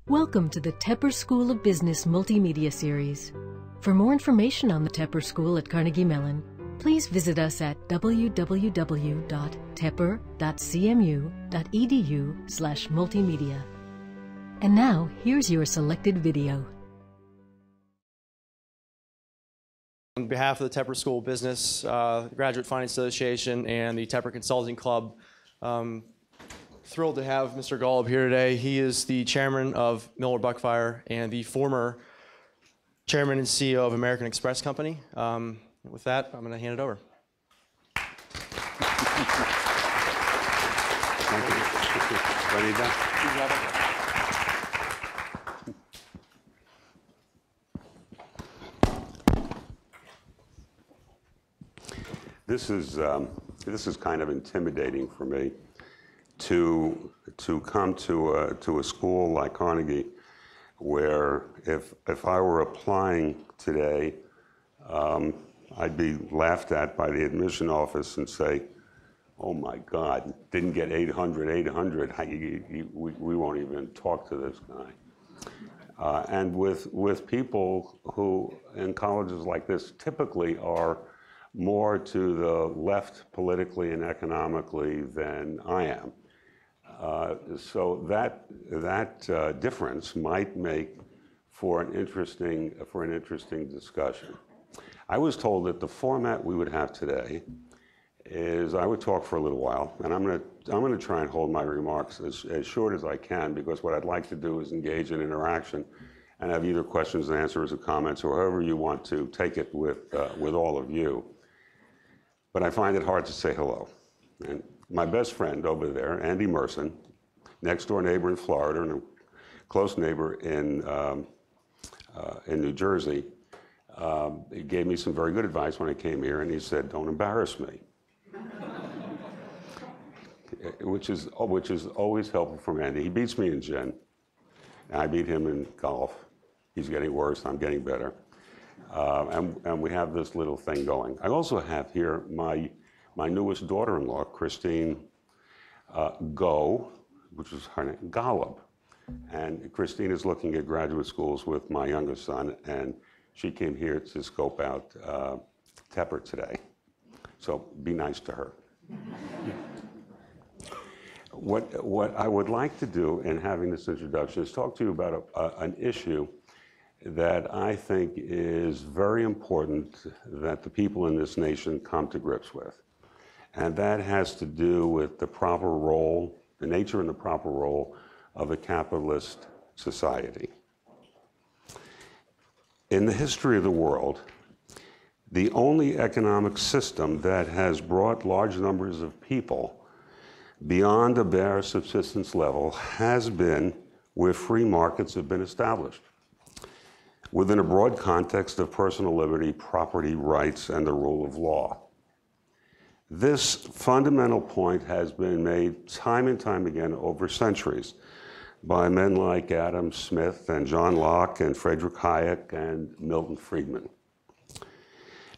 Welcome to the Tepper School of Business Multimedia Series. For more information on the Tepper School at Carnegie Mellon, please visit us at www.tepper.cmu.edu/multimedia. And now, here's your selected video. On behalf of the Tepper School of Business, Graduate Finance Association, and the Tepper Consulting Club, thrilled to have Mr. Golub here today. He is the chairman of Miller Buckfire and the former chairman and CEO of American Express Company. With that, I'm going to hand it over. This is kind of intimidating for me to come to a school like Carnegie, where if I were applying today, I'd be laughed at by the admission office and say, "Oh my God, didn't get 800. We won't even talk to this guy." And with people who in colleges like this typically are more to the left politically and economically than I am. So that difference might make for an interesting discussion. I was told that the format we would have today is I would talk for a little while, and I'm going to try and hold my remarks as short as I can, because what I'd like to do is engage in interaction and have either questions and answers or comments, or however you want to take it with all of you. But I find it hard to say hello. And my best friend over there, Andy Merson, next door neighbor in Florida and a close neighbor in New Jersey, he gave me some very good advice when I came here, and he said, "Don't embarrass me," which is always helpful from Andy. He beats me in gin, and I beat him in golf. He's getting worse, I'm getting better. And we have this little thing going. I also have here my newest daughter-in-law, Christine which is her name, Golub. And Christine is looking at graduate schools with my youngest son, and she came here to scope out Tepper today. So be nice to her. What I would like to do in having this introduction is talk to you about an issue that I think is very important that the people in this nation come to grips with. And that has to do with the proper role, the nature and the proper role of a capitalist society. In the history of the world, the only economic system that has brought large numbers of people beyond a bare subsistence level has been where free markets have been established, within a broad context of personal liberty, property rights, and the rule of law. This fundamental point has been made time and time again over centuries by men like Adam Smith and John Locke and Friedrich Hayek and Milton Friedman.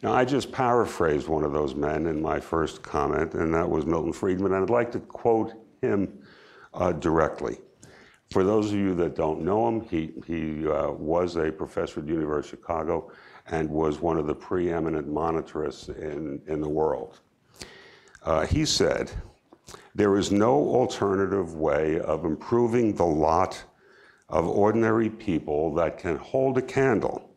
Now, I just paraphrased one of those men in my first comment, and that was Milton Friedman, and I'd like to quote him directly. For those of you that don't know him, he was a professor at the University of Chicago and was one of the preeminent monetarists in the world. He said, "There is no alternative way of improving the lot of ordinary people that can hold a candle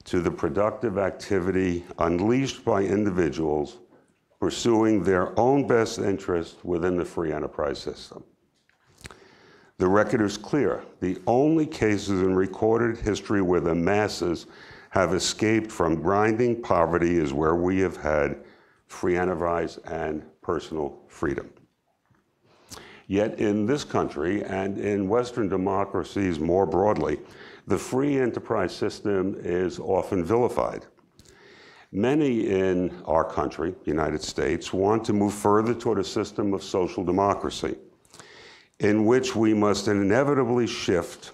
to the productive activity unleashed by individuals pursuing their own best interest within the free enterprise system. The record is clear. The only cases in recorded history where the masses have escaped from grinding poverty is where we have had free enterprise and personal freedom." Yet in this country and in Western democracies more broadly, the free enterprise system is often vilified. Many in our country, the United States, want to move further toward a system of social democracy, in which we must inevitably shift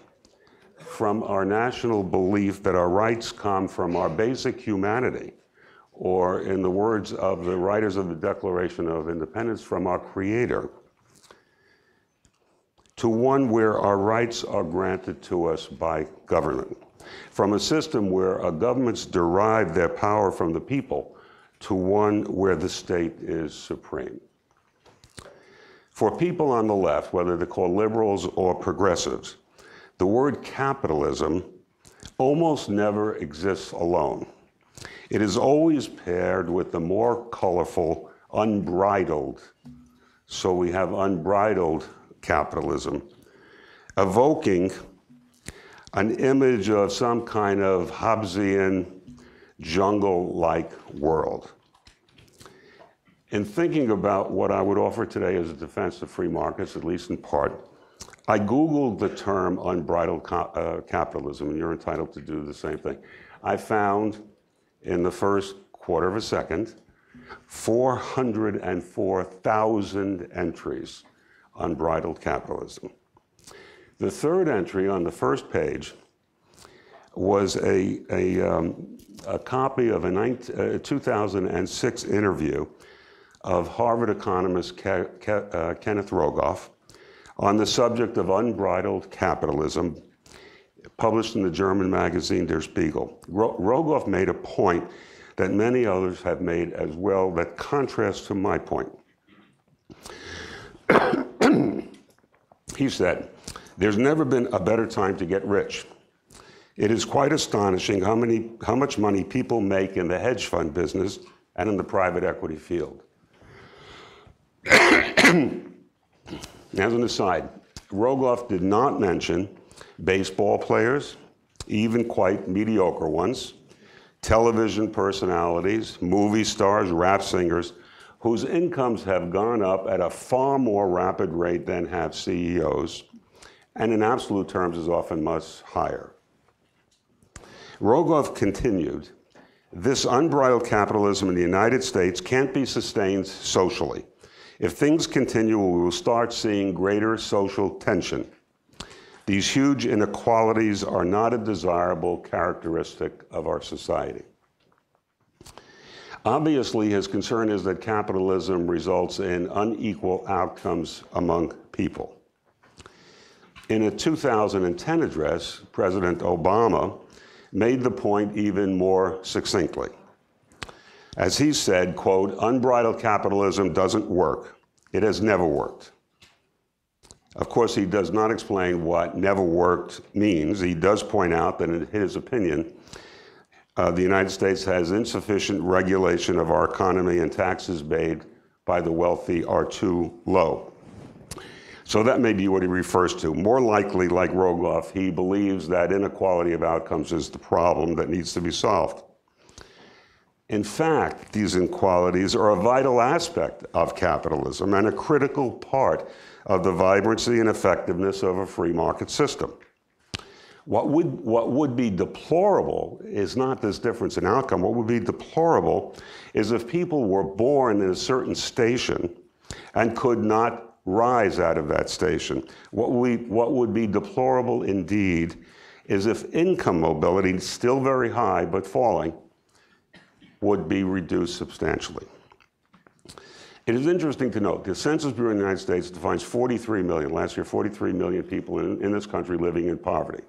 from our national belief that our rights come from our basic humanity, or in the words of the writers of the Declaration of Independence, from our Creator, to one where our rights are granted to us by government, from a system where governments derive their power from the people to one where the state is supreme. For people on the left, whether they're called liberals or progressives, the word capitalism almost never exists alone. It is always paired with the more colorful unbridled. So we have unbridled capitalism, evoking an image of some kind of Hobbesian jungle-like world. In thinking about what I would offer today as a defense of free markets, at least in part, I Googled the term unbridled capitalism, and you're entitled to do the same thing. I found in the first quarter of a second 404,000 entries on unbridled capitalism. The third entry on the first page was a copy of a 2006 interview of Harvard economist Kenneth Rogoff on the subject of unbridled capitalism, published in the German magazine Der Spiegel. Rogoff made a point that many others have made as well that contrasts to my point. He said, "There's never been a better time to get rich. It is quite astonishing how much money people make in the hedge fund business and in the private equity field." As an aside, Rogoff did not mention baseball players, even quite mediocre ones, television personalities, movie stars, rap singers, whose incomes have gone up at a far more rapid rate than have CEOs, and in absolute terms is often much higher. Rogoff continued, "This unbridled capitalism in the United States can't be sustained socially. If things continue, we will start seeing greater social tension. These huge inequalities are not a desirable characteristic of our society." Obviously, his concern is that capitalism results in unequal outcomes among people. In a 2010 address, President Obama made the point even more succinctly. As he said, quote, "Unbridled capitalism doesn't work. It has never worked." Of course, he does not explain what never worked means. He does point out that in his opinion, the United States has insufficient regulation of our economy and taxes paid by the wealthy are too low. So that may be what he refers to. More likely, like Rogoff, he believes that inequality of outcomes is the problem that needs to be solved. In fact, these inequalities are a vital aspect of capitalism and a critical part of the vibrancy and effectiveness of a free market system. What would be deplorable is not this difference in outcome. What would be deplorable is if people were born in a certain station and could not rise out of that station. What would be deplorable indeed is if income mobility, still very high but falling, would be reduced substantially. It is interesting to note, the Census Bureau in the United States defines 43 million, last year 43 million people in this country living in poverty.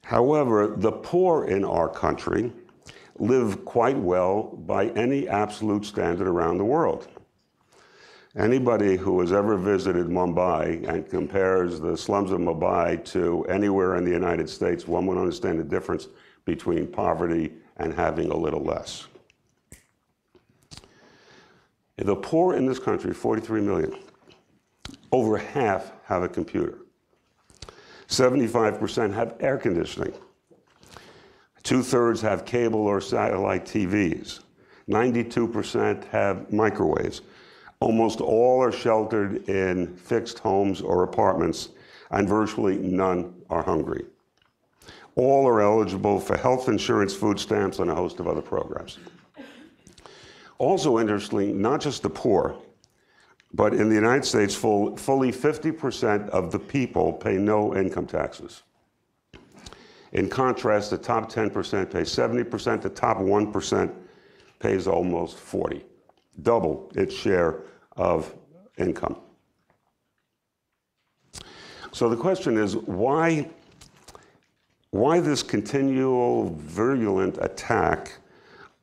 However, the poor in our country live quite well by any absolute standard around the world. Anybody who has ever visited Mumbai and compares the slums of Mumbai to anywhere in the United States, one would understand the difference between poverty and having a little less. The poor in this country, 43 million, over half have a computer. 75% have air conditioning. 2/3 have cable or satellite TVs. 92% have microwaves. Almost all are sheltered in fixed homes or apartments, and virtually none are hungry. All are eligible for health insurance, food stamps, and a host of other programs. Also interestingly, not just the poor, but in the United States, fully 50% of the people pay no income taxes. In contrast, the top 10% pay 70%, the top 1% pays almost 40%, double its share of income. So the question is, why this continual virulent attack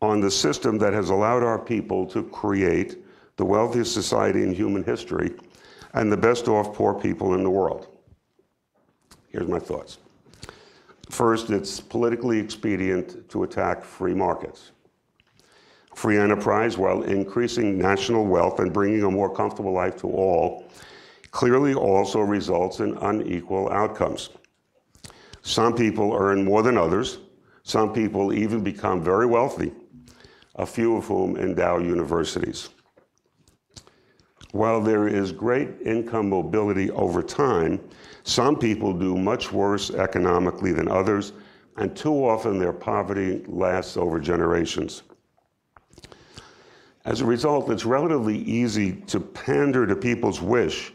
on the system that has allowed our people to create the wealthiest society in human history and the best off poor people in the world? Here's my thoughts. First, it's politically expedient to attack free markets. Free enterprise, while increasing national wealth and bringing a more comfortable life to all, clearly also results in unequal outcomes. Some people earn more than others. Some people even become very wealthy, a few of whom endow universities. While there is great income mobility over time, some people do much worse economically than others, and too often their poverty lasts over generations. As a result, it's relatively easy to pander to people's wish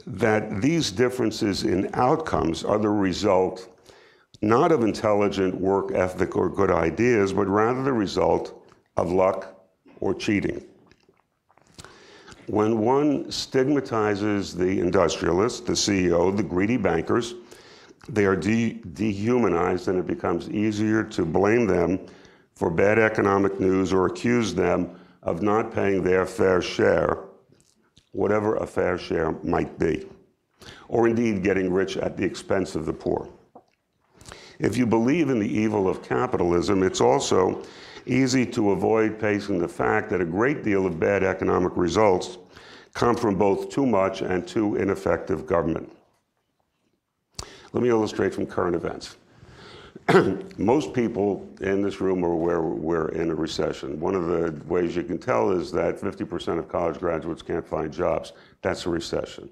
that these differences in outcomes are the result not of intelligent work ethic or good ideas, but rather the result of luck or cheating. When one stigmatizes the industrialists, the CEO, the greedy bankers, they are dehumanized, and it becomes easier to blame them for bad economic news or accuse them of not paying their fair share, whatever a fair share might be, or indeed getting rich at the expense of the poor. If you believe in the evil of capitalism, it's also easy to avoid facing the fact that a great deal of bad economic results come from both too much and too ineffective government. Let me illustrate from current events. Most people in this room are aware we're in a recession. One of the ways you can tell is that 50% of college graduates can't find jobs. That's a recession.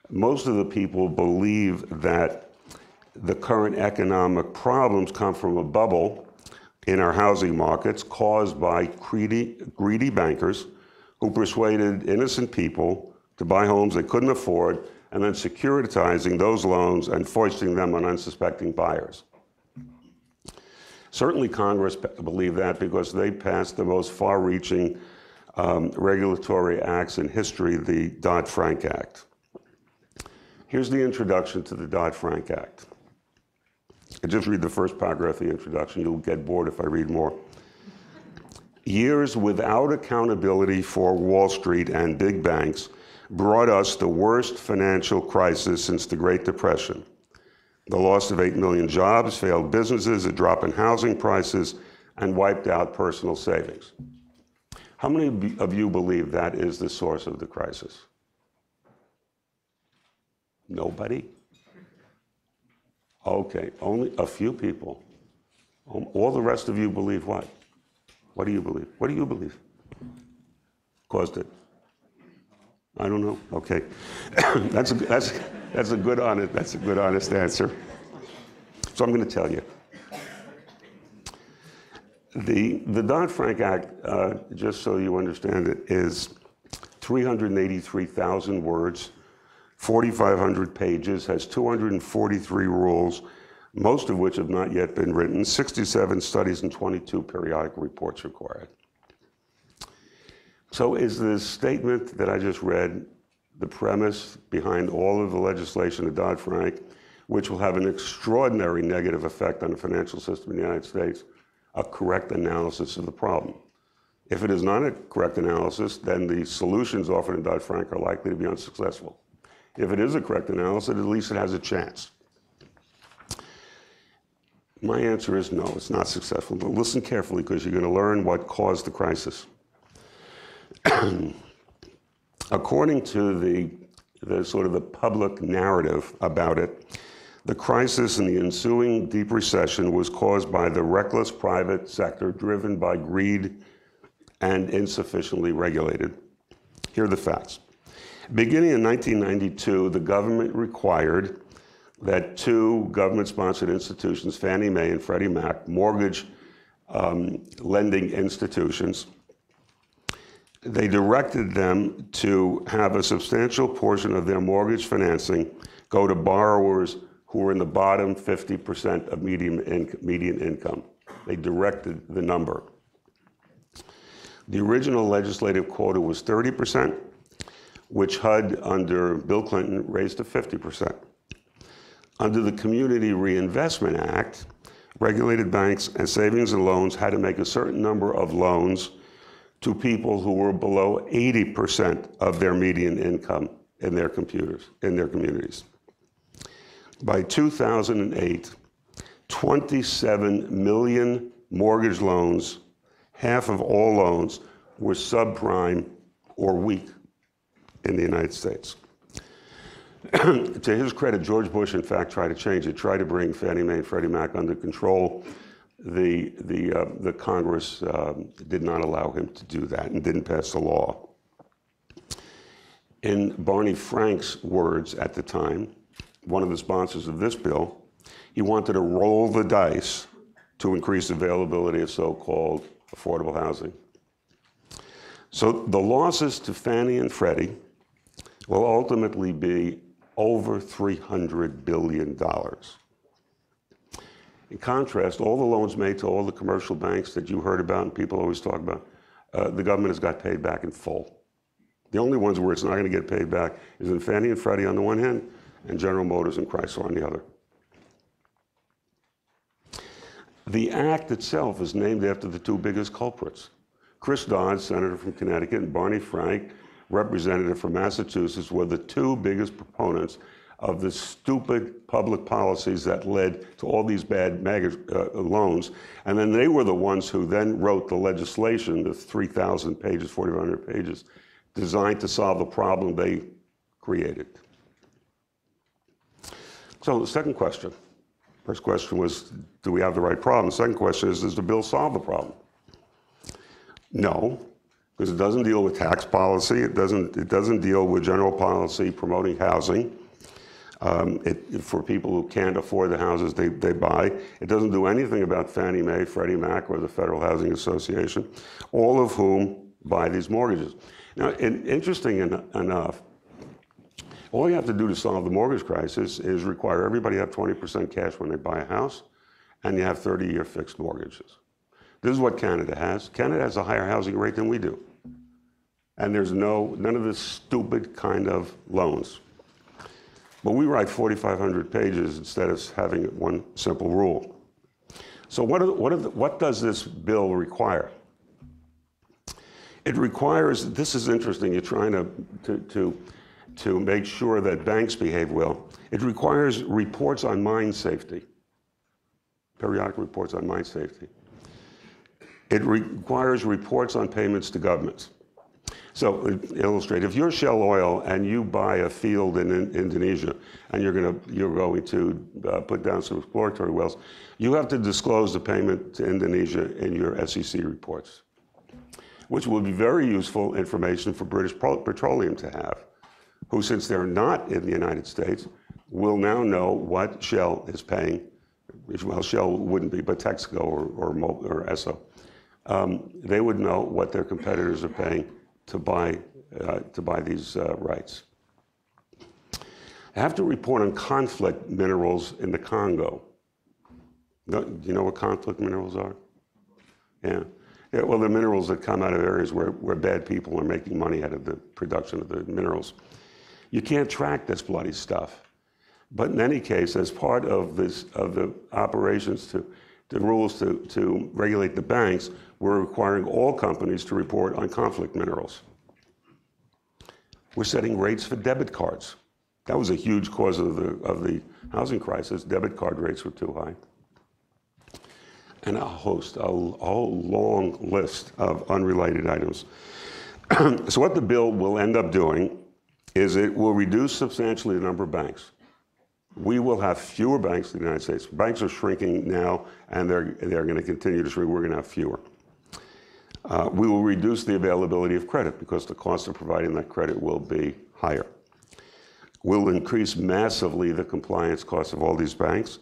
Most of the people believe that the current economic problems come from a bubble in our housing markets caused by greedy bankers who persuaded innocent people to buy homes they couldn't afford, and then securitizing those loans and foisting them on unsuspecting buyers. Certainly Congress believed that because they passed the most far-reaching regulatory acts in history, the Dodd-Frank Act. Here's the introduction to the Dodd-Frank Act. I just read the first paragraph of the introduction. You'll get bored if I read more. Years without accountability for Wall Street and big banks brought us the worst financial crisis since the Great Depression. The loss of 8 million jobs, failed businesses, a drop in housing prices, and wiped out personal savings. How many of you believe that is the source of the crisis? Nobody? Okay, only a few people. All the rest of you believe what? What do you believe? What do you believe caused it? I don't know. Okay, that's a good honest answer. So I'm going to tell you. The Dodd-Frank Act, just so you understand it, is 383,000 words, 4,500 pages, has 243 rules, most of which have not yet been written, 67 studies and 22 periodic reports required. So is the statement that I just read the premise behind all of the legislation of Dodd-Frank, which will have an extraordinary negative effect on the financial system in the United States, a correct analysis of the problem? If it is not a correct analysis, then the solutions offered in Dodd-Frank are likely to be unsuccessful. If it is a correct analysis, at least it has a chance. My answer is no, it's not successful. But listen carefully, because you're going to learn what caused the crisis. According to the sort of the public narrative about it, the crisis and the ensuing deep recession was caused by the reckless private sector driven by greed and insufficiently regulated. Here are the facts. Beginning in 1992, the government required that two government-sponsored institutions, Fannie Mae and Freddie Mac, mortgage lending institutions, they directed them to have a substantial portion of their mortgage financing go to borrowers who were in the bottom 50% of median income. They directed the number. The original legislative quota was 30%. which HUD under Bill Clinton raised to 50%. Under the Community Reinvestment Act, regulated banks and savings and loans had to make a certain number of loans to people who were below 80% of their median income in their communities. By 2008, 27 million mortgage loans, half of all loans, were subprime or weak in the United States. To his credit, George Bush, in fact, tried to change it, tried to bring Fannie Mae and Freddie Mac under control. The Congress did not allow him to do that and didn't pass the law. In Barney Frank's words at the time, one of the sponsors of this bill, he wanted to roll the dice to increase availability of so-called affordable housing. So the losses to Fannie and Freddie will ultimately be over $300 billion. In contrast, all the loans made to all the commercial banks that you heard about and people always talk about, the government has got paid back in full. The only ones where it's not going to get paid back is in Fannie and Freddie on the one hand, and General Motors and Chrysler on the other. The act itself is named after the two biggest culprits. Chris Dodd, senator from Connecticut, and Barney Frank, representative from Massachusetts, were the two biggest proponents of the stupid public policies that led to all these bad loans. And then they were the ones who then wrote the legislation, the 3,000 pages, 4,500 pages, designed to solve the problem they created. So the second question. First question was, do we have the right problem? The second question is, does the bill solve the problem? No, because it doesn't deal with tax policy. It doesn't deal with general policy promoting housing for people who can't afford the houses they buy. It doesn't do anything about Fannie Mae, Freddie Mac, or the Federal Housing Association, all of whom buy these mortgages. Now, interesting enough, all you have to do to solve the mortgage crisis is require everybody have 20% cash when they buy a house, and you have 30-year fixed mortgages. This is what Canada has. Canada has a higher housing rate than we do. And there's none of this stupid kind of loans. But we write 4,500 pages instead of having one simple rule. So what does this bill require? It requires, this is interesting, you're trying to make sure that banks behave well. It requires reports on mine safety, periodic reports on mine safety. It requires reports on payments to governments. So, illustrate, if you're Shell Oil and you buy a field in Indonesia and you're going to put down some exploratory wells, you have to disclose the payment to Indonesia in your SEC reports, which will be very useful information for British Petroleum to have, who, since they're not in the United States, will now know what Shell is paying. Well, Shell wouldn't be, but Texaco or Esso. They would know what their competitors are paying to buy these rights. They have to report on conflict minerals in the Congo. Do you know what conflict minerals are? Yeah. Well, they're minerals that come out of areas where bad people are making money out of the production of the minerals. You can't track this bloody stuff. But in any case, as part of the operations the rules to regulate the banks, we're requiring all companies to report on conflict minerals. We're setting rates for debit cards. That was a huge cause of the housing crisis. Debit card rates were too high. And a whole long list of unrelated items. So what the bill will end up doing is it will reduce substantially the number of banks. We will have fewer banks in the United States. Banks are shrinking now, and they're going to continue to shrink. We're going to have fewer. We will reduce the availability of credit because the cost of providing that credit will be higher. We'll increase massively the compliance costs of all these banks,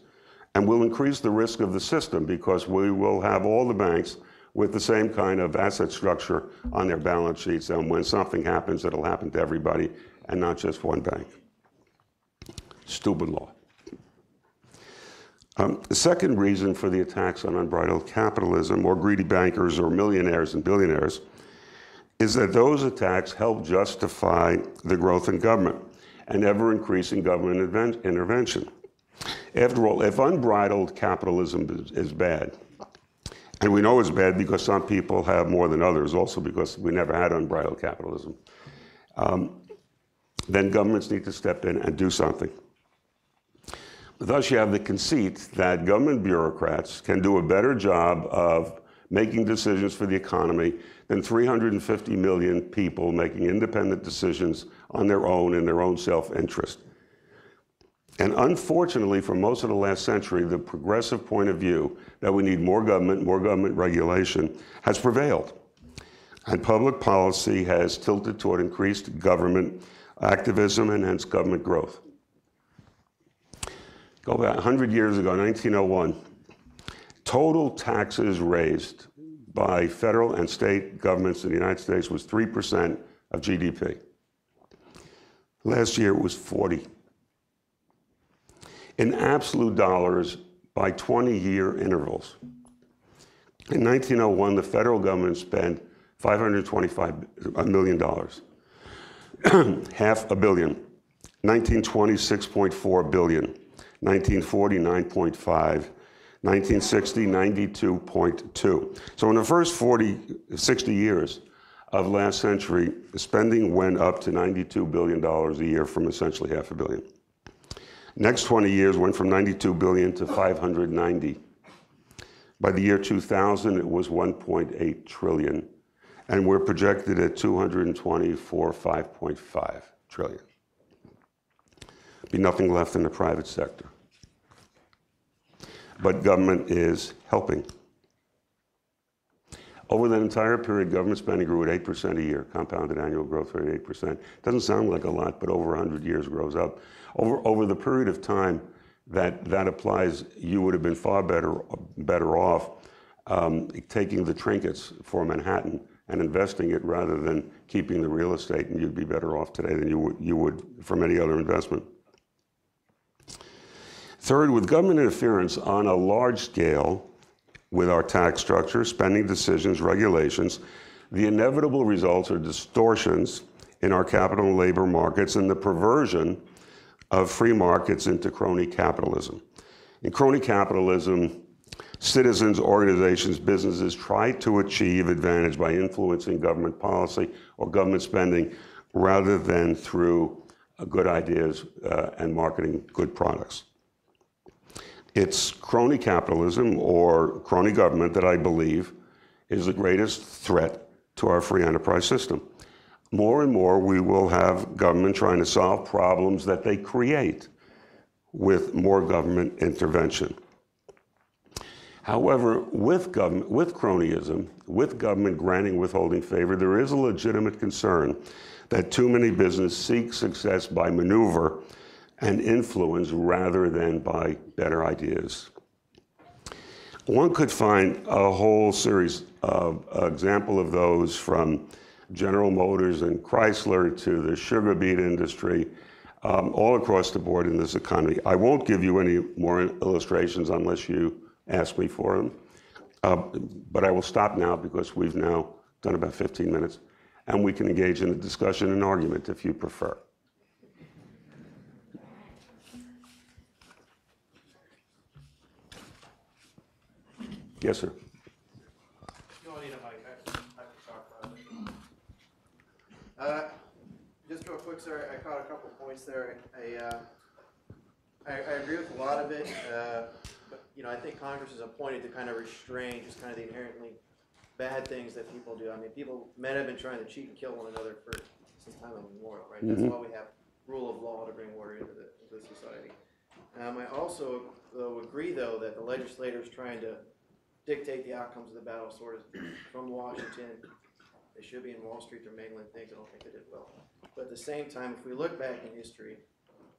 and we'll increase the risk of the system because we will have all the banks with the same kind of asset structure on their balance sheets, and when something happens, it'll happen to everybody and not just one bank. Stupid law. The second reason for the attacks on unbridled capitalism or greedy bankers or millionaires and billionaires is that those attacks help justify the growth in government and ever-increasing government intervention. After all, if unbridled capitalism is bad, and we know it's bad because some people have more than others, also because we never had unbridled capitalism, then governments need to step in and do something. Thus, you have the conceit that government bureaucrats can do a better job of making decisions for the economy than 350 million people making independent decisions on their own in their own self-interest. And unfortunately, for most of the last century, the progressive point of view that we need more government regulation has prevailed. And public policy has tilted toward increased government activism and hence government growth. Go back 100 years ago, 1901, total taxes raised by federal and state governments in the United States was 3% of GDP. Last year it was 40. In absolute dollars, by 20-year intervals. In 1901, the federal government spent $525 million, $500 million. 1920, $6.4 billion. 1940, 9.5. 1960, 92.2. So in the first 60 years of last century, spending went up to $92 billion a year from essentially $500 million. Next 20 years went from 92 billion to 590. By the year 2000, it was 1.8 trillion, and we're projected at 224, 5.5 trillion. Be nothing left in the private sector. But government is helping. Over that entire period, government spending grew at 8% a year, compounded annual growth rate 8%. Doesn't sound like a lot, but over 100 years grows up. Over the period of time that applies, you would have been far better off taking the trinkets for Manhattan and investing it rather than keeping the real estate, and you'd be better off today than you would from any other investment. Third, with government interference on a large scale with our tax structure, spending decisions, regulations, the inevitable results are distortions in our capital and labor markets and the perversion of free markets into crony capitalism. In crony capitalism, citizens, organizations, businesses try to achieve advantage by influencing government policy or government spending rather than through good ideas and marketing good products. It's crony capitalism or crony government that I believe is the greatest threat to our free enterprise system. More and more, we will have government trying to solve problems that they create with more government intervention. However, with cronyism, with government granting withholding favor, there is a legitimate concern that too many businesses seek success by maneuver and influence rather than by better ideas. One could find a whole series of examples of those from General Motors and Chrysler to the sugar beet industry, all across the board in this economy. I won't give you any more illustrations unless you ask me for them, but I will stop now because we've now done about 15 minutes, and we can engage in a discussion and argument if you prefer. Yes, sir. Just real quick, sir, I caught a couple points there. I agree with a lot of it, but I think Congress is appointed to kind of restrain just kind of the inherently bad things that people do. I mean, men have been trying to cheat and kill one another since time immemorial, right? That's why we have rule of law to bring order into the society. I also agree, though, that the legislators trying to dictate the outcomes of the battle sort of from Washington. They should be in Wall Street or mangling things. I don't think they did well. But at the same time, if we look back in history,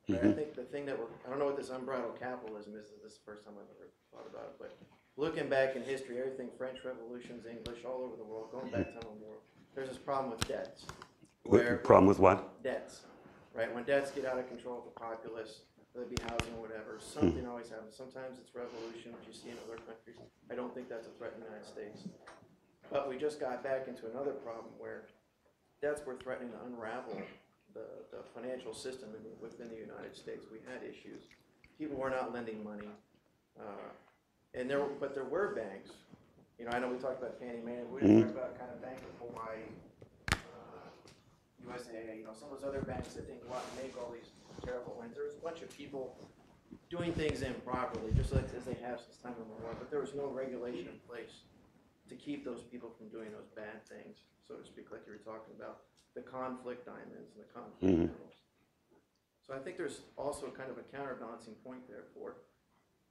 right, I think the thing that I don't know what this unbridled capitalism is. This is the first time I've ever thought about it. But looking back in history, everything French revolutions, English, all over the world, going back to time immemorial, there's this problem with debts. Problem with what? Debts. Right? When debts get out of control with the populace, whether it be housing or whatever, something always happens. Sometimes it's revolution, which you see in other countries. I don't think that's a threat in the United States. But we just got back into another problem where debts were threatening to unravel the financial system within the United States. We had issues. People were not lending money. But there were banks. You know, I know we talked about Fannie Mae. We didn't talk about kind of Bank of Hawaii, USA, you know, some of those other banks that didn't go out and make all these terrible loans. There was a bunch of people doing things improperly, just like as they have since time immemorial. But there was no regulation in place to keep those people from doing those bad things, so to speak, like you were talking about, the conflict diamonds and the conflict minerals. So I think there's also kind of a counterbalancing point there for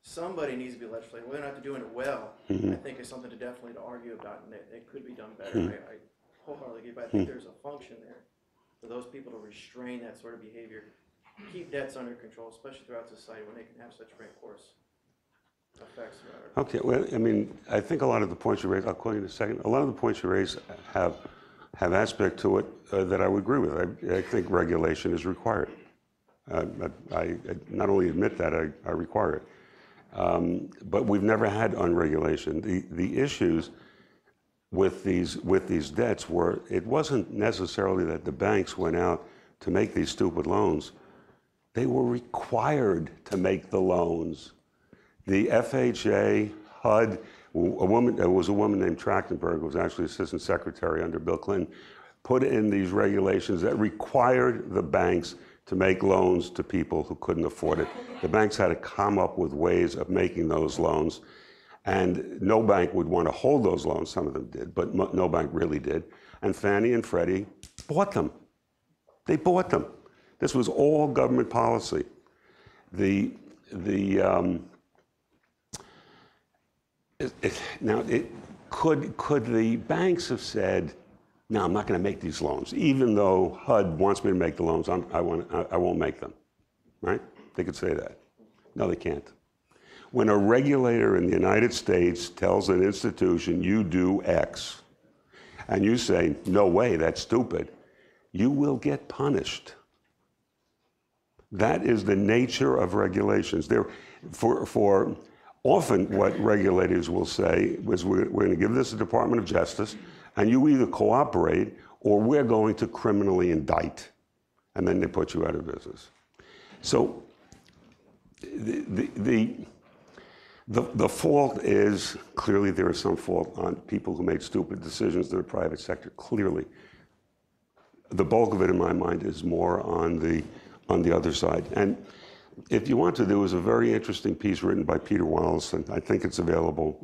somebody needs to be legislating. Whether or not they're doing it well, I think is something to definitely to argue about, and it could be done better. I wholeheartedly agree, but I think there's a function there for those people to restrain that sort of behavior, keep debts under control, especially throughout society when they can have such great course effects throughout our. Okay, well, I mean, I think a lot of the points you raised, I'll call you in a second, a lot of the points you raised have aspect to it that I would agree with. I think regulation is required. I not only admit that, I require it. But we've never had unregulation. The issues with these debts were, it wasn't necessarily that the banks went out to make these stupid loans. They were required to make the loans. The FHA, HUD, there was a woman named Trachtenberg, who was actually Assistant Secretary under Bill Clinton, put in these regulations that required the banks to make loans to people who couldn't afford it. The banks had to come up with ways of making those loans, and no bank would want to hold those loans. Some of them did, but no bank really did. And Fannie and Freddie bought them. They bought them. This was all government policy. Could the banks have said, no, I'm not going to make these loans, even though HUD wants me to make the loans, I won't make them, right? They could say that. No, they can't. When a regulator in the United States tells an institution, you do X, and you say, no way, that's stupid, you will get punished. That is the nature of regulations. For often what regulators will say is, we're going to give this to the Department of Justice, and you either cooperate or we're going to criminally indict, and then they put you out of business. So the fault is, clearly there is some fault on people who made stupid decisions in the private sector, clearly. The bulk of it in my mind is more on the other side. And if you want to, there was a very interesting piece written by Peter Wallace, and I think it's available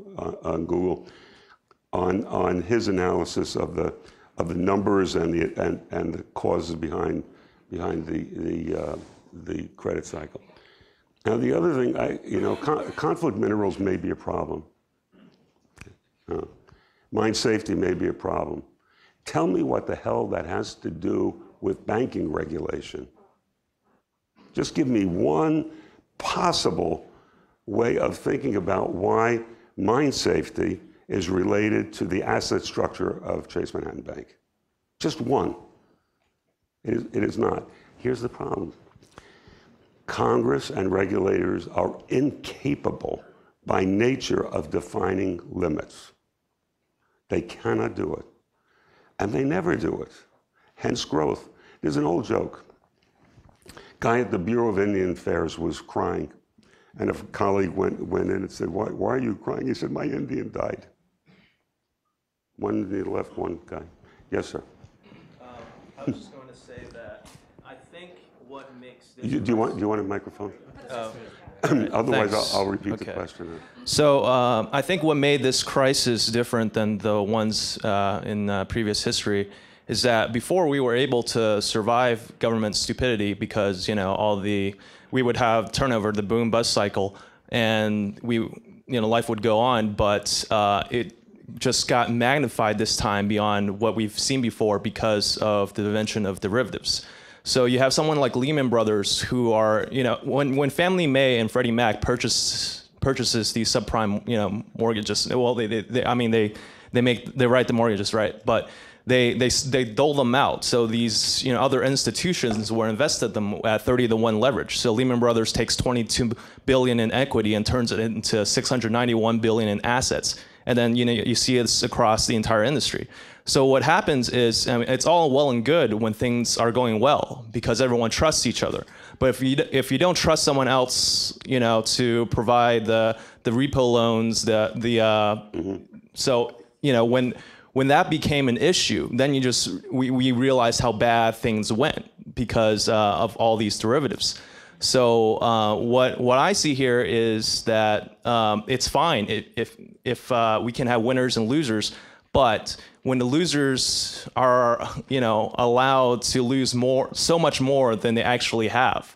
on Google, on his analysis of the numbers and the causes behind the credit cycle. Now the other thing, conflict minerals may be a problem. Mine safety may be a problem. Tell me what the hell that has to do with banking regulation. Just give me one possible way of thinking about why mine safety is related to the asset structure of Chase Manhattan Bank. Just one. It is not. Here's the problem. Congress and regulators are incapable by nature of defining limits. They cannot do it. And they never do it. Hence growth. There's an old joke. Guy at the Bureau of Indian Affairs was crying. And a colleague went in and said, why are you crying? He said, my Indian died. One Indian left, one guy. Yes, sir. I was just going to say that I think what makes this... Do you want a microphone? Otherwise, I'll repeat the question. So I think what made this crisis different than the ones in previous history is that before we were able to survive government stupidity because, we would have turnover, the boom bust cycle, and life would go on, but it just got magnified this time beyond what we've seen before because of the invention of derivatives. So you have someone like Lehman Brothers who are, when Fannie Mae and Freddie Mac purchases these subprime, mortgages. Well, they write the mortgages, right? But they dole them out. So these, other institutions were invested them at 30-to-1 leverage. So Lehman Brothers takes $22 billion in equity and turns it into $691 billion in assets. And then, you see this across the entire industry. So what happens is, I mean, it's all well and good when things are going well because everyone trusts each other. But if you don't trust someone else, to provide the repo loans, so when that became an issue, then we realized how bad things went because of all these derivatives. So what I see here is that it's fine if we can have winners and losers, but when the losers are allowed to lose so much more than they actually have,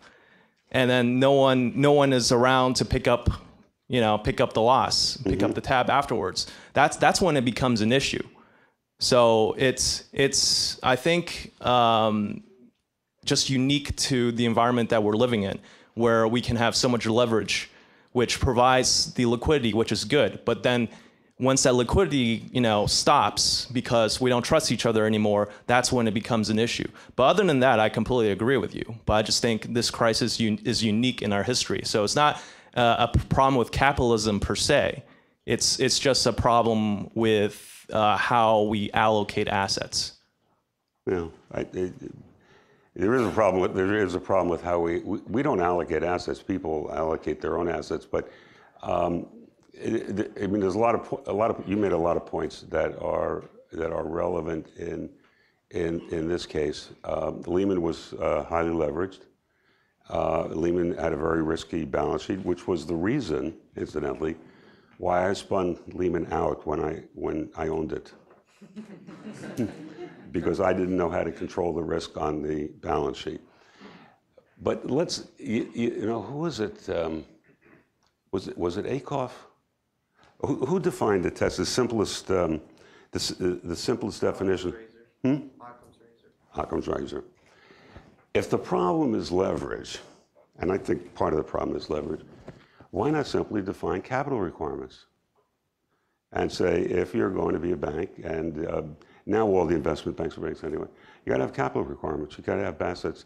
and then no one is around to pick up the loss, pick up the tab afterwards, that's when it becomes an issue. So it's I think just unique to the environment that we're living in, where we can have so much leverage, which provides the liquidity, which is good. But then once that liquidity, stops because we don't trust each other anymore, that's when it becomes an issue. But other than that, I completely agree with you. But I just think this crisis is unique in our history. So it's not a problem with capitalism per se. It's just a problem with how we allocate assets. Yeah, there is a problem with how we don't allocate assets. People allocate their own assets, but. I mean, there's a lot of you made a lot of points that are relevant in this case. Lehman was highly leveraged. Lehman had a very risky balance sheet, which was the reason, incidentally, why I spun Lehman out when I owned it, because I didn't know how to control the risk on the balance sheet. But who was it? Was it Akoff? Who defined the test? The simplest definition. Occam's razor. If the problem is leverage, and I think part of the problem is leverage, why not simply define capital requirements and say if you're going to be a bank, and now all the investment banks are banks anyway, you got to have capital requirements. You got to have assets,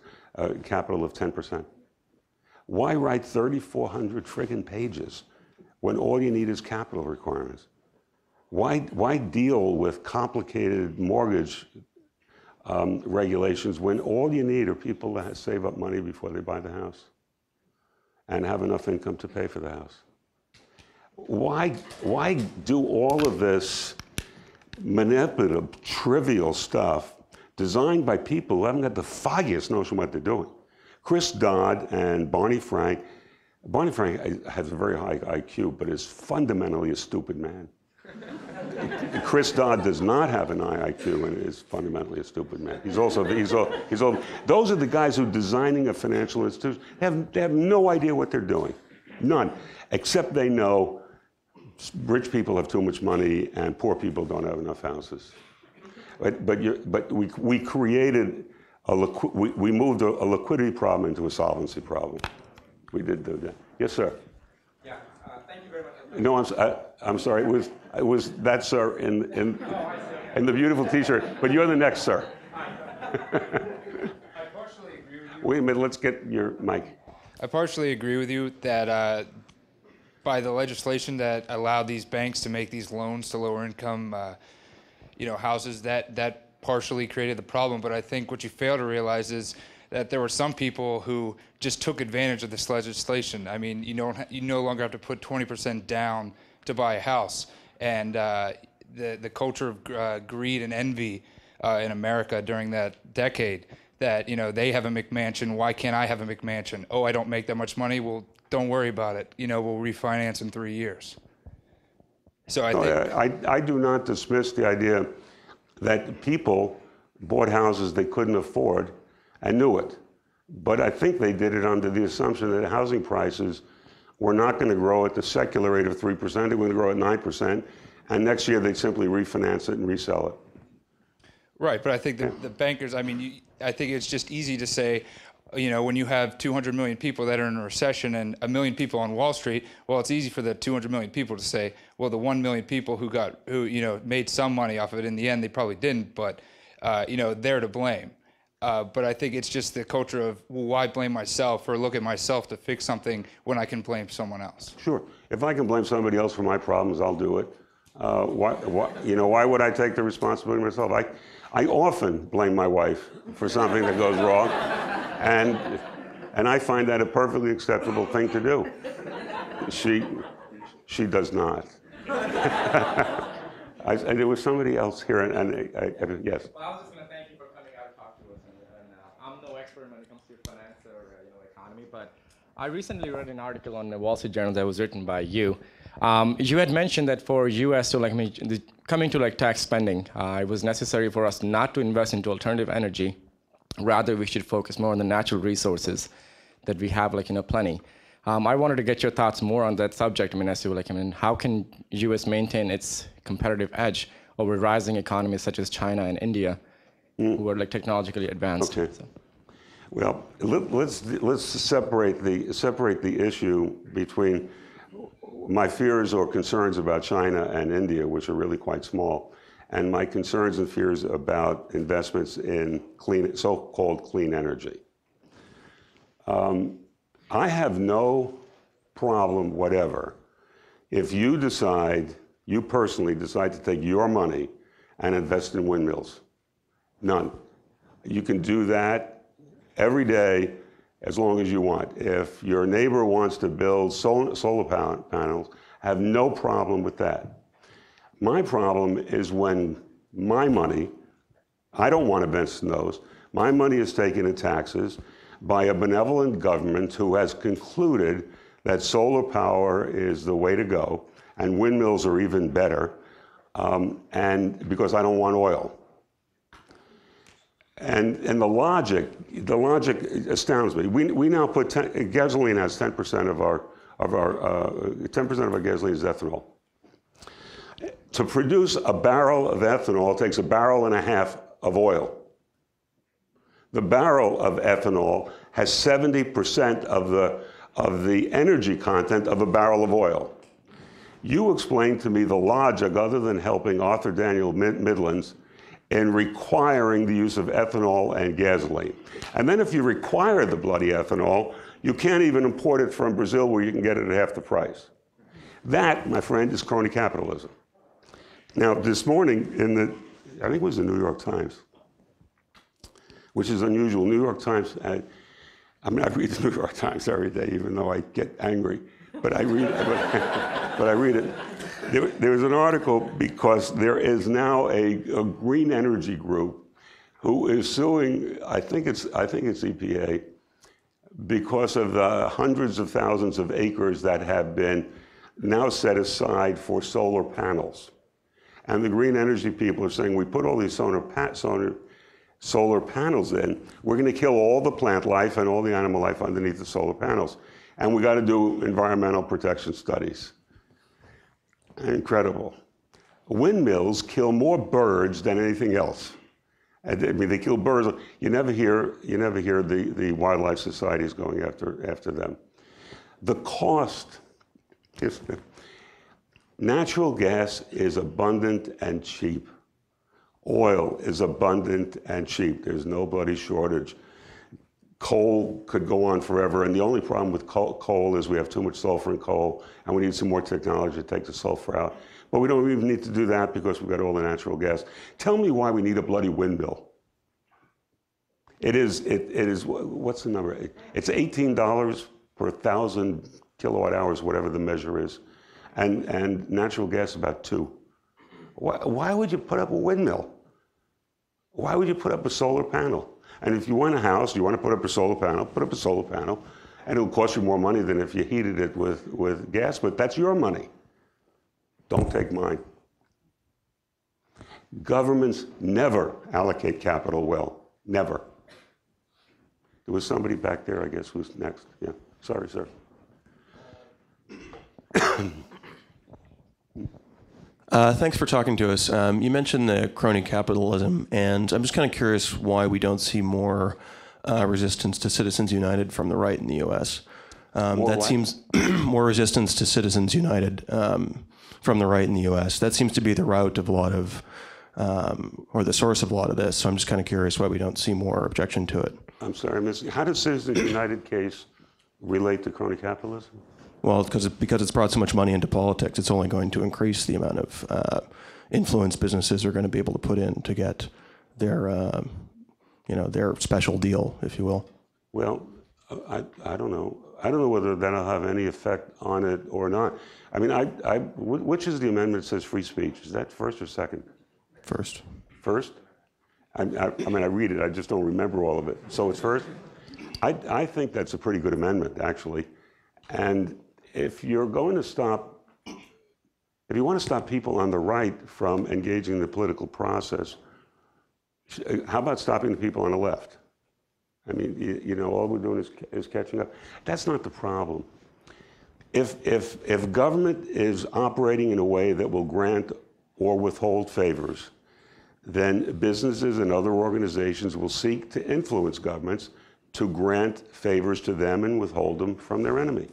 capital of 10%. Why write 3,400 friggin' pages when all you need is capital requirements? Why deal with complicated mortgage regulations when all you need are people that save up money before they buy the house and have enough income to pay for the house? Why do all of this manipulative, trivial stuff designed by people who haven't got the foggiest notion what they're doing? Chris Dodd and Barney Frank. Barney Frank has a very high IQ, but is fundamentally a stupid man. Chris Dodd does not have an high IQ and is fundamentally a stupid man. He's also. Those are the guys who are designing a financial institution. They have no idea what they're doing, none, except they know rich people have too much money and poor people don't have enough houses. But we created we moved a liquidity problem into a solvency problem. We did do that. Yes, sir. Yeah. Thank you very much. No, I'm sorry. It was that sir in the beautiful T-shirt. But you're the next sir. I partially agree with you. Wait a minute. Let's get your mic. I partially agree with you that by the legislation that allowed these banks to make these loans to lower income, houses, that partially created the problem. But I think what you fail to realize is that there were some people who just took advantage of this legislation. I mean, you no longer have to put 20% down to buy a house, and the culture of greed and envy in America during that decade. That they have a McMansion. Why can't I have a McMansion? Oh, I don't make that much money. Well, don't worry about it. We'll refinance in 3 years. So I do not dismiss the idea that people bought houses they couldn't afford and knew it. But I think they did it under the assumption that housing prices were not going to grow at the secular rate of 3%. They were going to grow at 9%. And next year they'd simply refinance it and resell it. Right, but I think the bankers, I think it's just easy to say, when you have 200 million people that are in a recession and 1 million people on Wall Street, well, it's easy for the 200 million people to say, well, the 1 million people who made some money off of it, in the end, they probably didn't, but, they're to blame. But I think it's just the culture of, well, why blame myself or look at myself to fix something when I can blame someone else? Sure. If I can blame somebody else for my problems, I'll do it. Why would I take the responsibility myself? I often blame my wife for something that goes wrong, and I find that a perfectly acceptable thing to do. She does not. There was somebody else here, and yes. Well, I was just going to thank you for coming out and talk to us. And I'm no expert when it comes to finance or economy, but I recently read an article on the Wall Street Journal that was written by you. You had mentioned that for U.S. to coming to tax spending, it was necessary for us not to invest into alternative energy. Rather, we should focus more on the natural resources that we have, plenty. I wanted to get your thoughts more on that subject. How can U.S. maintain its competitive edge over rising economies such as China and India, who are technologically advanced? Okay. So. Well, let's separate the issue between my fears or concerns about China and India, which are really quite small, and my concerns and fears about investments in so-called clean energy. I have no problem whatever if you personally decide to take your money and invest in windmills. None. You can do that every day as long as you want. If your neighbor wants to build solar panels, I have no problem with that. My problem is when my money, I don't want to invest in those, my money is taken in taxes by a benevolent government who has concluded that solar power is the way to go, and windmills are even better, and because I don't want oil. And the logic astounds me. We now put gasoline has 10% of our 10% of our gasoline is ethanol. To produce a barrel of ethanol, it takes 1.5 barrels of oil. The barrel of ethanol has 70% of the energy content of a barrel of oil. You explain to me the logic, other than helping Arthur Daniel Midlands, in requiring the use of ethanol and gasoline. And then if you require the bloody ethanol, you can't even import it from Brazil where you can get it at half the price. That, my friend, is crony capitalism. Now, this morning I think it was the New York Times, which is unusual. New York Times, I read the New York Times every day, even though I get angry, but I read it. But I read it. There was an article because there is now a green energy group who is suing, I think it's EPA, because of the hundreds of thousands of acres that have been now set aside for solar panels. And the green energy people are saying, we put all these solar panels in, we're going to kill all the plant life and all the animal life underneath the solar panels. And we got to do environmental protection studies. Incredible. Windmills kill more birds than anything else. I mean, they kill birds. You never hear the wildlife societies going after them. The cost is, natural gas is abundant and cheap. Oil is abundant and cheap. There's no bloody shortage. Coal could go on forever, and the only problem with coal is we have too much sulfur in coal, and we need some more technology to take the sulfur out. But we don't even need to do that because we've got all the natural gas. Tell me why we need a bloody windmill. It is, what's the number? It's $18 per 1,000 kilowatt hours, whatever the measure is, and natural gas about $2. Why would you put up a windmill? Why would you put up a solar panel? And if you want a house, you want to put up a solar panel, put up a solar panel, and it'll cost you more money than if you heated it with gas, but that's your money. Don't take mine. Governments never allocate capital well, never. There was somebody back there, I guess, who's next. Yeah, sorry, sir. Thanks for talking to us. You mentioned the crony capitalism, and I'm just kind of curious why we don't see more resistance to Citizens United from the right in the U.S. Seems more resistance to Citizens United from the right in the U.S. That seems to be the route of a lot of, or the source of a lot of this. So I'm just kind of curious why we don't see more objection to it. I'm sorry, how does Citizens United case relate to crony capitalism? Well, because it's brought so much money into politics, it's only going to increase the amount of influence businesses are going to be able to put in to get their, their special deal, if you will. Well, I don't know. I don't know whether that'll have any effect on it or not. I mean, which is the amendment that says free speech? Is that first or second? First. First? I mean, I read it. I just don't remember all of it. So it's first? I think that's a pretty good amendment, actually. And if you're going to stop, if you want to stop people on the right from engaging in the political process, how about stopping the people on the left? I mean, all we're doing is catching up. That's not the problem. If government is operating in a way that will grant or withhold favors, then businesses and other organizations will seek to influence governments to grant favors to them and withhold them from their enemy.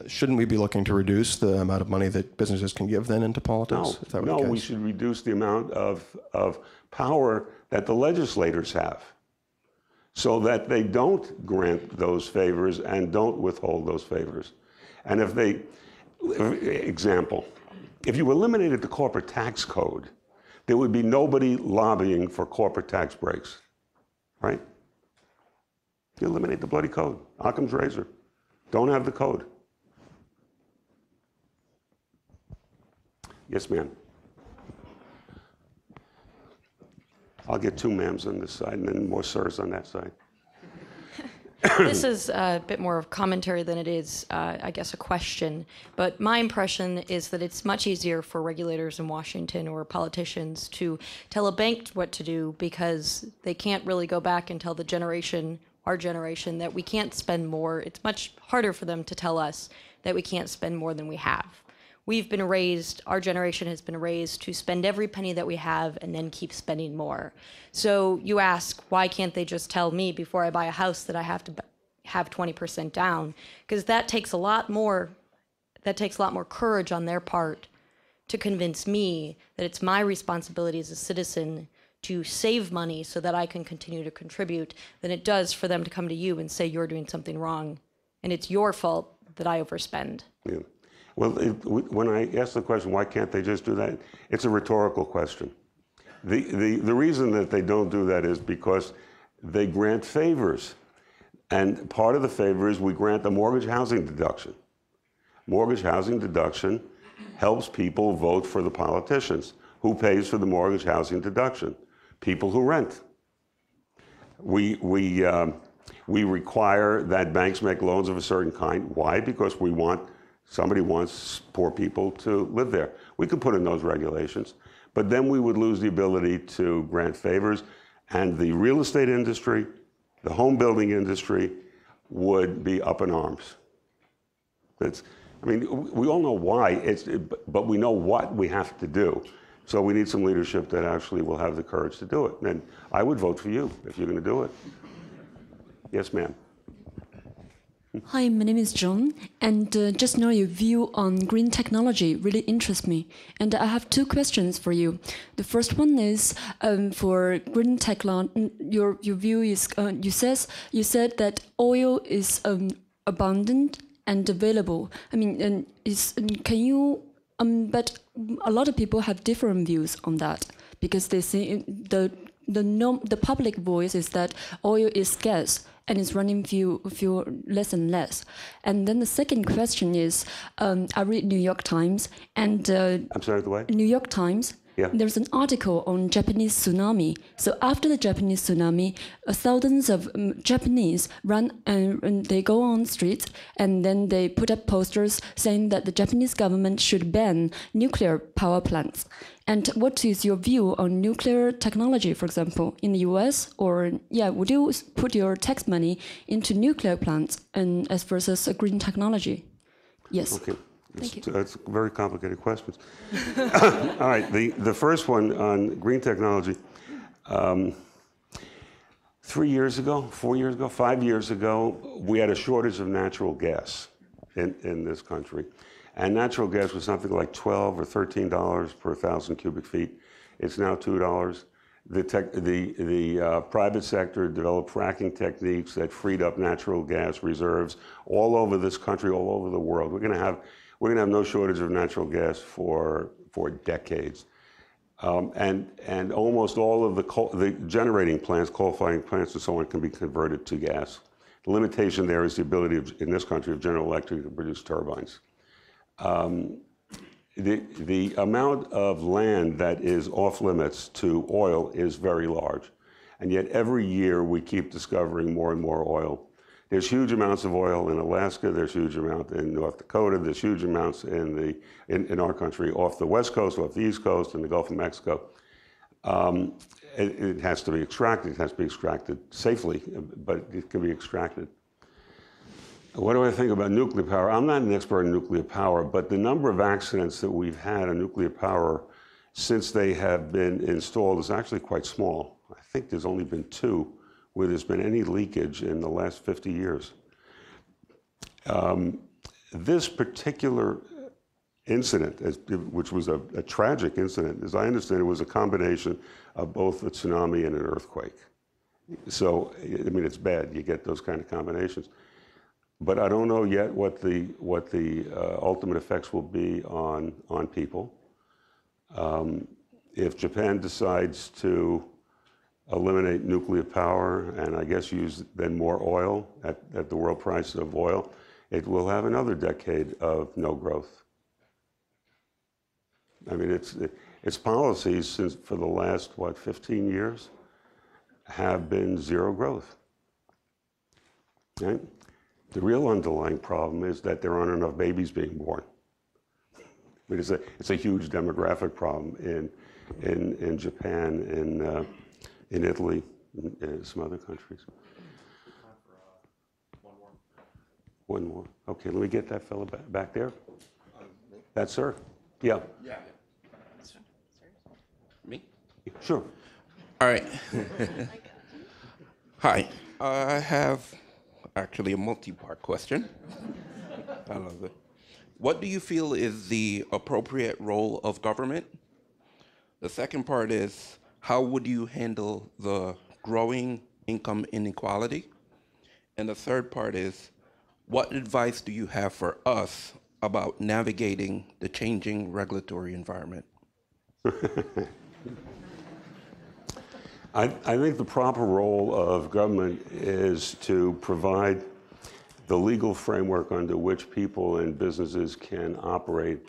Shouldn't we be looking to reduce the amount of money that businesses can give then into politics? No, we should reduce the amount of power that the legislators have so that they don't grant those favors and don't withhold those favors. And example, if you eliminated the corporate tax code, there would be nobody lobbying for corporate tax breaks, right? You eliminate the bloody code. Occam's razor. Don't have the code. Yes, ma'am. I'll get 2 ma'ams on this side and then more sirs on that side. This is a bit more of commentary than it is, I guess, a question. But my impression is that it's much easier for regulators in Washington or politicians to tell a bank what to do because they can't really go back and tell the generation, our generation, that we can't spend more. It's much harder for them to tell us that we can't spend more than we have. We've been raised, our generation has been raised to spend every penny that we have and then keep spending more. So you ask, why can't they just tell me before I buy a house that I have to have 20% down? Because that takes a lot more courage on their part to convince me that it's my responsibility as a citizen to save money so that I can continue to contribute than it does for them to come to you and say you're doing something wrong and it's your fault that I overspend. Yeah. Well, when I ask the question, why can't they just do that? It's a rhetorical question. The reason that they don't do that is because they grant favors. And part of the favor is we grant the mortgage housing deduction. Mortgage housing deduction helps people vote for the politicians. Who pays for the mortgage housing deduction? People who rent. We require that banks make loans of a certain kind. Why? Because somebody wants poor people to live there. We could put in those regulations, but then we would lose the ability to grant favors, and the real estate industry, the home building industry would be up in arms. We all know why, but we know what we have to do. So we need some leadership that actually will have the courage to do it. And I would vote for you if you're going to do it. Yes, ma'am. Hi, my name is John, and just now your view on green technology really interests me. And I have 2 questions for you. The first one is for green technology. Your view is you said that oil is abundant and available. I mean, but a lot of people have different views on that because they say the public voice is that oil is scarce and it's running few less and less. And then the second question is, I read New York Times and I'm sorry, the what? New York Times. Yeah. There's an article on Japanese tsunami. So after the Japanese tsunami, thousands of Japanese run and they go on streets and then they put up posters saying that the Japanese government should ban nuclear power plants. And what is your view on nuclear technology, for example, in the US? Or, would you put your tax money into nuclear plants and as versus a green technology? Yes. Okay. Thank you. That's very complicated questions. All right, the first one on green technology. 3 years ago, 4 years ago, 5 years ago, we had a shortage of natural gas in this country. And natural gas was something like $12 or $13 per 1,000 cubic feet. It's now $2. The private sector developed fracking techniques that freed up natural gas reserves all over this country, all over the world. We're going to have no shortage of natural gas for decades. And almost all of the generating plants, coal-firing plants and so on, can be converted to gas. The limitation there is the ability in this country of General Electric to produce turbines. The amount of land that is off limits to oil is very large. And yet every year we keep discovering more and more oil. There's huge amounts of oil in Alaska, there's huge amounts in North Dakota, there's huge amounts in our country off the West Coast, off the East Coast, in the Gulf of Mexico. It has to be extracted. It has to be extracted safely, but it can be extracted. What do I think about nuclear power? I'm not an expert in nuclear power, but the number of accidents that we've had on nuclear power since they have been installed is actually quite small. I think there's only been 2 where there's been any leakage in the last 50 years. This particular incident, which was a tragic incident, as I understand it, was a combination of both a tsunami and an earthquake. So, I mean, it's bad, you get those kind of combinations. But I don't know yet what the ultimate effects will be on people. If Japan decides to eliminate nuclear power and I guess use then more oil at the world price of oil, it will have another decade of no growth. I mean, its policies for the last, 15 years have been zero growth. Right? The real underlying problem is that there aren't enough babies being born. I mean, it's a huge demographic problem in Japan, in Italy, and some other countries. One more. Okay, let me get that fellow back there. That's sir. Yeah. Yeah. Me? Sure. All right. Hi. I have actually a multi-part question. I love it. What do you feel is the appropriate role of government? The second part is, how would you handle the growing income inequality? And the third part is, what advice do you have for us about navigating the changing regulatory environment? I think the proper role of government is to provide the legal framework under which people and businesses can operate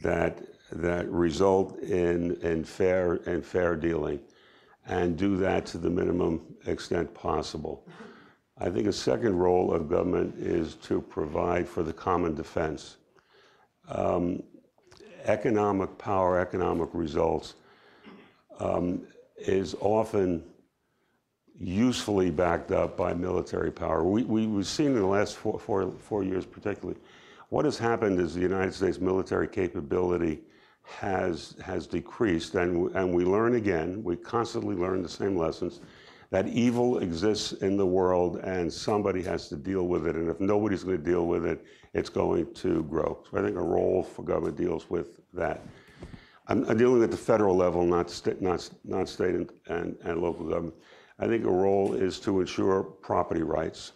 that result in fair dealing, and do that to the minimum extent possible. I think a second role of government is to provide for the common defense. Economic power, economic results is often usefully backed up by military power. We've seen in the last four years particularly, what has happened is the United States military capability has decreased, and we learn again, we constantly learn the same lessons, that evil exists in the world and somebody has to deal with it, and if nobody's going to deal with it, it's going to grow. So I think a role for government deals with that. I'm dealing at the federal level, not state and local government. I think a role is to ensure property rights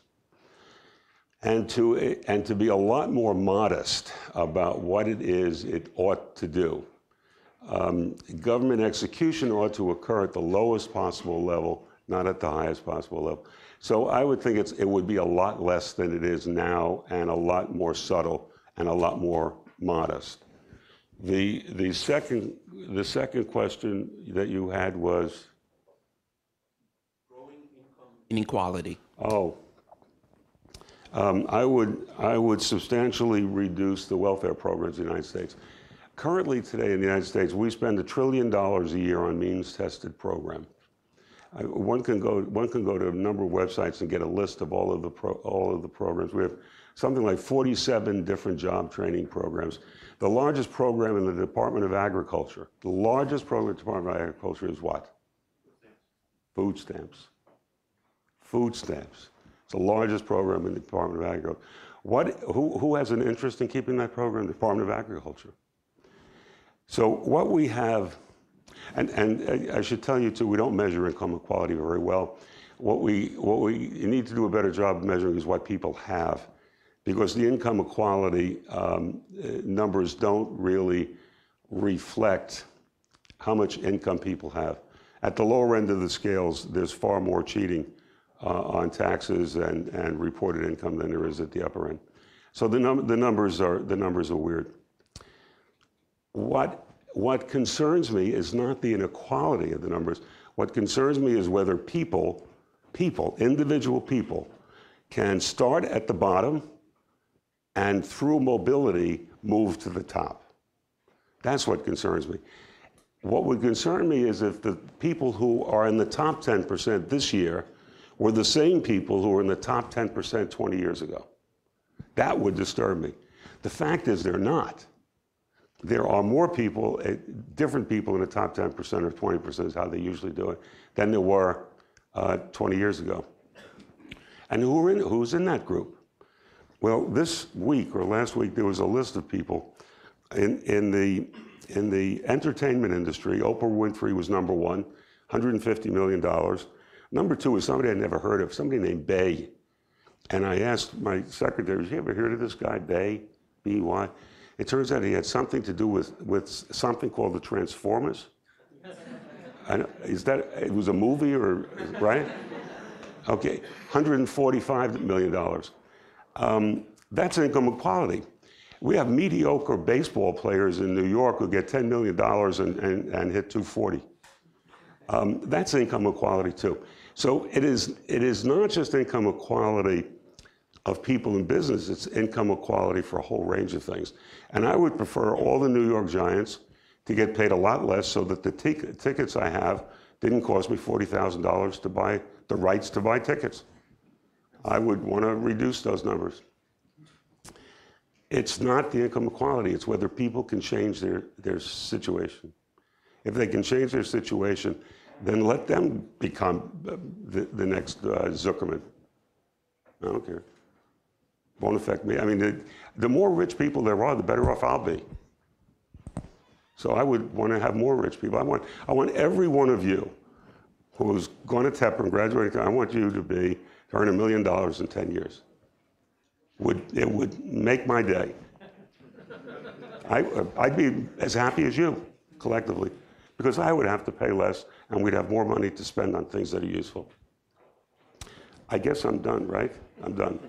and to be a lot more modest about what it is it ought to do. Government execution ought to occur at the lowest possible level, not at the highest possible level. So I would think it would be a lot less than it is now, and a lot more subtle and a lot more modest. The second question that you had was growing income inequality. Oh, I would substantially reduce the welfare programs in the United States. Currently, today in the United States, we spend $1 trillion a year on means-tested programs. One can go to a number of websites and get a list of all of the programs. We have something like 47 different job training programs. The largest program in the Department of Agriculture, the largest program in the Department of Agriculture is what? Food stamps. Food stamps. It's the largest program in the Department of Agriculture. Who has an interest in keeping that program? The Department of Agriculture. So what we have, And I should tell you too, we don't measure income equality very well. What we need to do a better job of measuring is what people have, because the income equality numbers don't really reflect how much income people have. At the lower end of the scales, there's far more cheating on taxes and reported income than there is at the upper end. So the numbers are weird. What concerns me is not the inequality of the numbers. What concerns me is whether individual people, can start at the bottom and through mobility move to the top. That's what concerns me. What would concern me is if the people who are in the top 10% this year were the same people who were in the top 10% 20 years ago. That would disturb me. The fact is they're not. There are more people, different people in the top 10% or 20% is how they usually do it, than there were 20 years ago. And who's in that group? Well, this week or last week, there was a list of people in the entertainment industry. Oprah Winfrey was number one, $150 million. Number two was somebody I'd never heard of, somebody named Bay. And I asked my secretary, you ever heard of this guy, Bay, B-Y? It turns out he had something to do with something called the Transformers. It was a movie, or right? Okay, $145 million. That's income equality. We have mediocre baseball players in New York who get $10 million and hit 240. That's income equality too. So it is not just income equality of people in business, it's income equality for a whole range of things. And I would prefer all the New York Giants to get paid a lot less so that the tickets I have didn't cost me $40,000 to buy the rights to buy tickets. I would want to reduce those numbers. It's not the income equality, it's whether people can change their situation. If they can change their situation, then let them become the next Zuckerman. I don't care. Won't affect me. I mean, the more rich people there are, the better off I'll be. So I would want to have more rich people. I want every one of you who's going to Tepper and graduating, I want you to earn $1 million in 10 years. It would make my day. I'd be as happy as you, collectively, because I would have to pay less and we'd have more money to spend on things that are useful. I guess I'm done, right? I'm done.